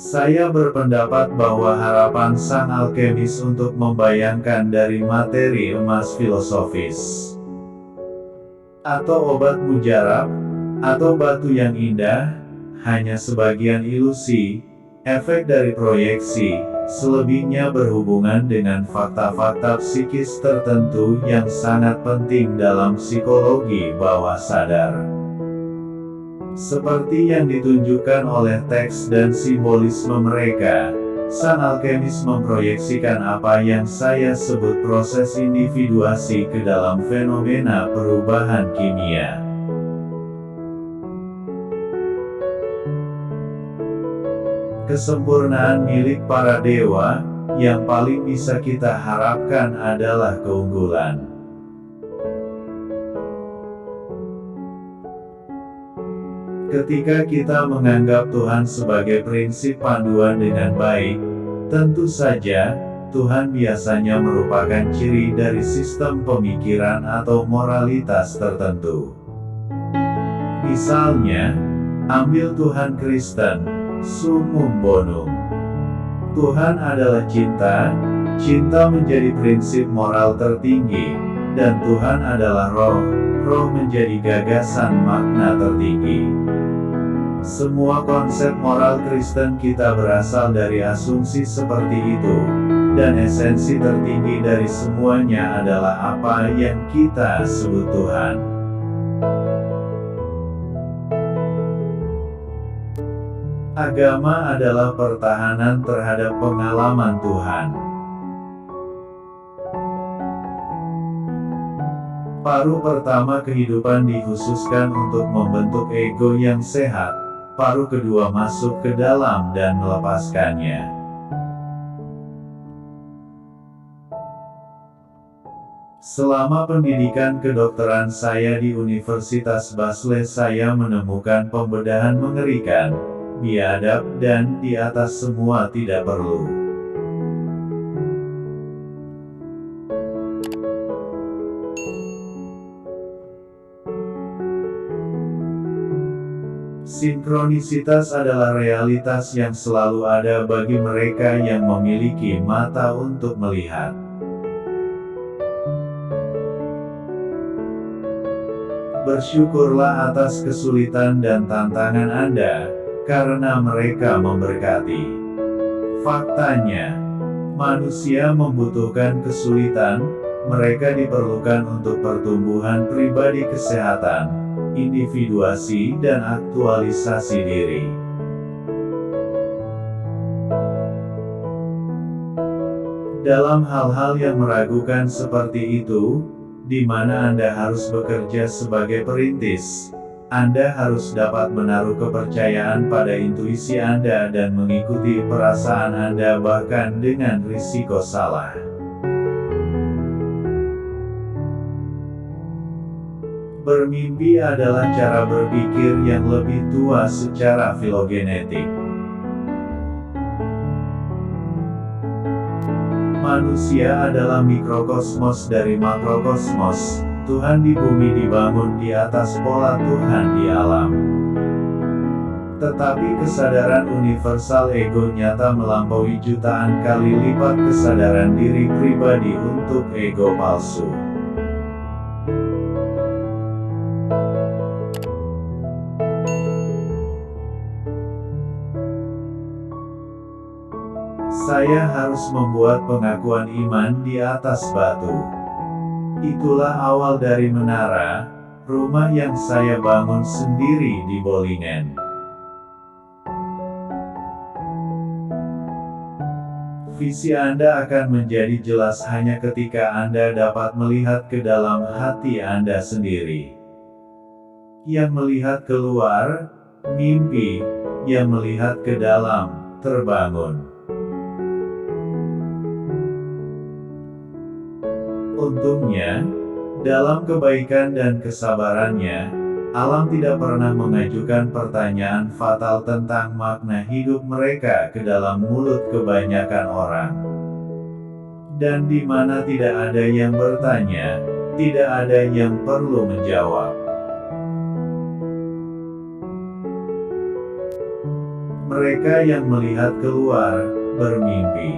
Saya berpendapat bahwa harapan sang alkemis untuk membayangkan dari materi emas filosofis, atau obat mujarab, atau batu yang indah, hanya sebagian ilusi, efek dari proyeksi, selebihnya berhubungan dengan fakta-fakta psikis tertentu yang sangat penting dalam psikologi bawah sadar. Seperti yang ditunjukkan oleh teks dan simbolisme mereka, sang alkemis memproyeksikan apa yang saya sebut proses individuasi ke dalam fenomena perubahan kimia. Kesempurnaan milik para dewa, yang paling bisa kita harapkan adalah keunggulan. Ketika kita menganggap Tuhan sebagai prinsip panduan dengan baik, tentu saja, Tuhan biasanya merupakan ciri dari sistem pemikiran atau moralitas tertentu. Misalnya, ambil Tuhan Kristen, summum bonum. Tuhan adalah cinta, cinta menjadi prinsip moral tertinggi, dan Tuhan adalah roh, roh menjadi gagasan makna tertinggi. Semua konsep moral Kristen kita berasal dari asumsi seperti itu, dan esensi tertinggi dari semuanya adalah apa yang kita sebut Tuhan. Agama adalah pertahanan terhadap pengalaman Tuhan. Paruh pertama kehidupan dikhususkan untuk membentuk ego yang sehat. Paruh kedua masuk ke dalam dan melepaskannya. Selama pendidikan kedokteran saya di Universitas Basel, saya menemukan pembedahan mengerikan, biadab, dan di atas semua tidak perlu. Sinkronisitas adalah realitas yang selalu ada bagi mereka yang memiliki mata untuk melihat. Bersyukurlah atas kesulitan dan tantangan Anda, karena mereka memberkati. Faktanya, manusia membutuhkan kesulitan, mereka diperlukan untuk pertumbuhan pribadi, kesehatan, individuasi, dan aktualisasi diri. Dalam hal-hal yang meragukan seperti itu, di mana Anda harus bekerja sebagai perintis, Anda harus dapat menaruh kepercayaan pada intuisi Anda dan mengikuti perasaan Anda bahkan dengan risiko salah. Bermimpi adalah cara berpikir yang lebih tua secara filogenetik. Manusia adalah mikrokosmos dari makrokosmos. Tuhan di bumi dibangun di atas pola Tuhan di alam. Tetapi kesadaran universal ego nyata melampaui jutaan kali lipat kesadaran diri pribadi untuk ego palsu. Saya harus membuat pengakuan iman di atas batu. Itulah awal dari menara, rumah yang saya bangun sendiri di Bolingen. Visi Anda akan menjadi jelas hanya ketika Anda dapat melihat ke dalam hati Anda sendiri. Yang melihat keluar, mimpi; yang melihat ke dalam, terbangun. Untungnya, dalam kebaikan dan kesabarannya, alam tidak pernah mengajukan pertanyaan fatal tentang makna hidup mereka ke dalam mulut kebanyakan orang. Dan di mana tidak ada yang bertanya, tidak ada yang perlu menjawab. Mereka yang melihat keluar, bermimpi.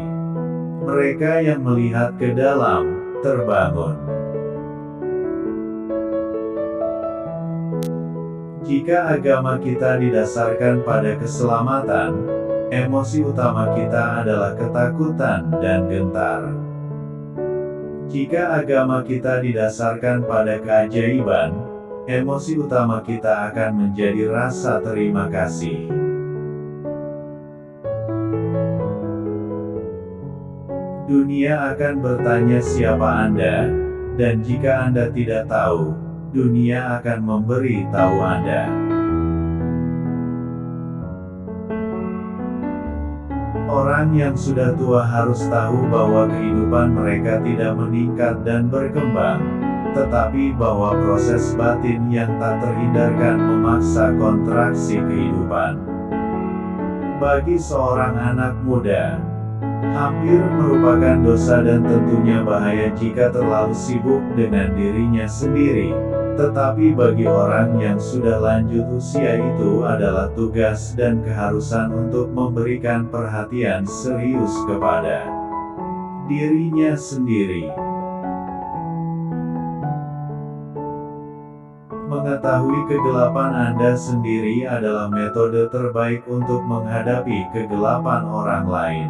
Mereka yang melihat ke dalam, terbangun. Jika agama kita didasarkan pada keselamatan, emosi utama kita adalah ketakutan dan gentar. Jika agama kita didasarkan pada keajaiban, emosi utama kita akan menjadi rasa terima kasih. Dunia akan bertanya siapa Anda, dan jika Anda tidak tahu, dunia akan memberi tahu Anda. Orang yang sudah tua harus tahu bahwa kehidupan mereka tidak meningkat dan berkembang, tetapi bahwa proses batin yang tak terhindarkan memaksa kontraksi kehidupan. Bagi seorang anak muda, hampir merupakan dosa dan tentunya bahaya jika terlalu sibuk dengan dirinya sendiri. Tetapi bagi orang yang sudah lanjut usia itu adalah tugas dan keharusan untuk memberikan perhatian serius kepada dirinya sendiri. Mengetahui kegelapan Anda sendiri adalah metode terbaik untuk menghadapi kegelapan orang lain.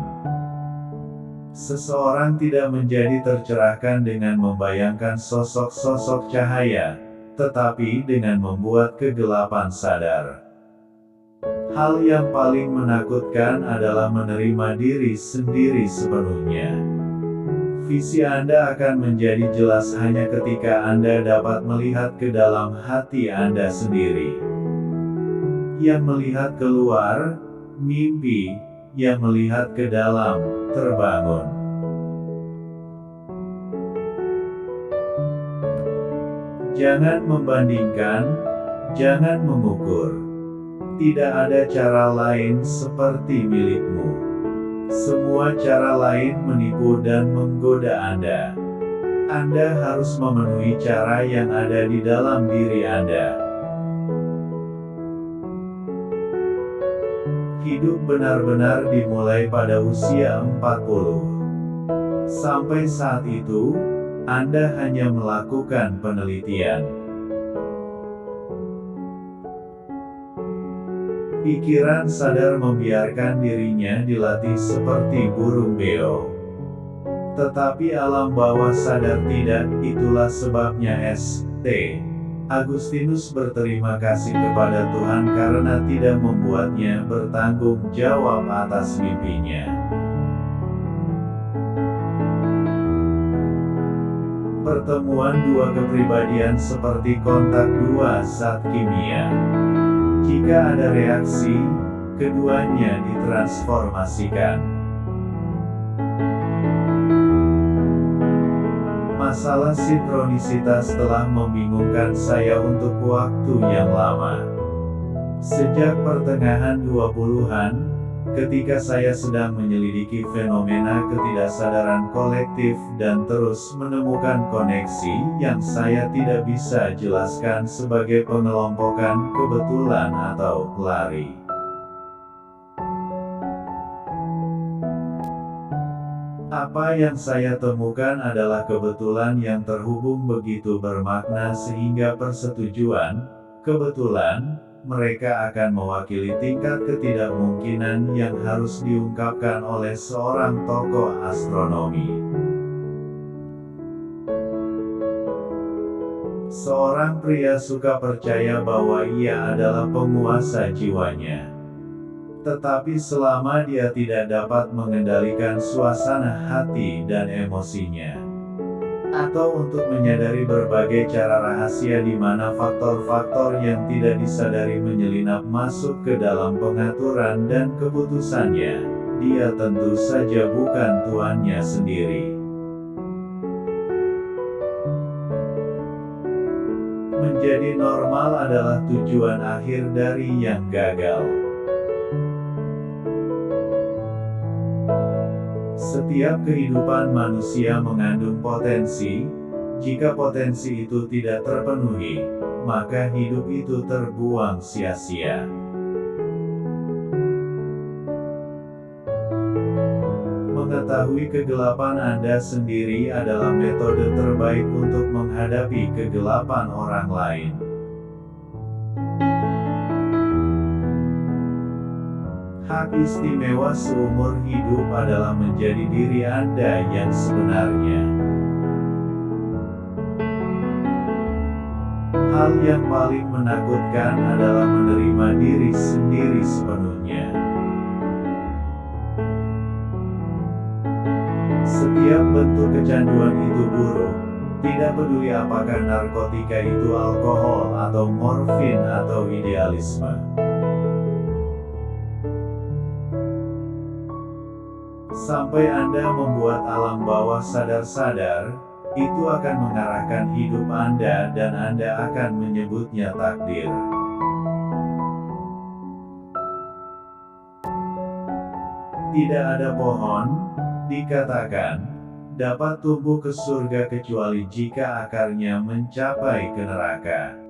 Seseorang tidak menjadi tercerahkan dengan membayangkan sosok-sosok cahaya, tetapi dengan membuat kegelapan sadar. Hal yang paling menakutkan adalah menerima diri sendiri sepenuhnya. Visi Anda akan menjadi jelas hanya ketika Anda dapat melihat ke dalam hati Anda sendiri. Yang melihat keluar, mimpi; yang melihat ke dalam, terbangun. Jangan membandingkan, jangan mengukur. Tidak ada cara lain seperti milikmu. Semua cara lain menipu dan menggoda Anda. Anda harus memenuhi cara yang ada di dalam diri Anda. Hidup benar-benar dimulai pada usia 40. Sampai saat itu, Anda hanya melakukan penelitian. Pikiran sadar membiarkan dirinya dilatih seperti burung beo. Tetapi alam bawah sadar tidak, itulah sebabnya St. Agustinus berterima kasih kepada Tuhan karena tidak membuatnya bertanggung jawab atas mimpinya. Pertemuan dua kepribadian seperti kontak dua zat kimia. Jika ada reaksi, keduanya ditransformasikan. Masalah sinkronisitas telah membingungkan saya untuk waktu yang lama. Sejak pertengahan 20-an, ketika saya sedang menyelidiki fenomena ketidaksadaran kolektif dan terus menemukan koneksi yang saya tidak bisa jelaskan sebagai pengelompokan kebetulan atau lari. Apa yang saya temukan adalah kebetulan yang terhubung begitu bermakna sehingga persetujuan, kebetulan, mereka akan mewakili tingkat ketidakmungkinan yang harus diungkapkan oleh seorang tokoh astronomi. Seorang pria suka percaya bahwa ia adalah penguasa jiwanya. Tetapi selama dia tidak dapat mengendalikan suasana hati dan emosinya, atau untuk menyadari berbagai cara rahasia di mana faktor-faktor yang tidak disadari menyelinap masuk ke dalam pengaturan dan keputusannya, dia tentu saja bukan tuannya sendiri. Menjadi normal adalah tujuan akhir dari yang gagal. Setiap kehidupan manusia mengandung potensi. Jika potensi itu tidak terpenuhi, maka hidup itu terbuang sia-sia. Mengetahui kegelapan Anda sendiri adalah metode terbaik untuk menghadapi kegelapan orang lain. Hak istimewa seumur hidup adalah menjadi diri Anda yang sebenarnya. Hal yang paling menakutkan adalah menerima diri sendiri sepenuhnya. Setiap bentuk kecanduan itu buruk, tidak peduli apakah narkotika itu alkohol atau morfin atau idealisme. Sampai Anda membuat alam bawah sadar, itu akan mengarahkan hidup Anda dan Anda akan menyebutnya takdir. Tidak ada pohon, dikatakan, dapat tumbuh ke surga kecuali jika akarnya mencapai ke neraka.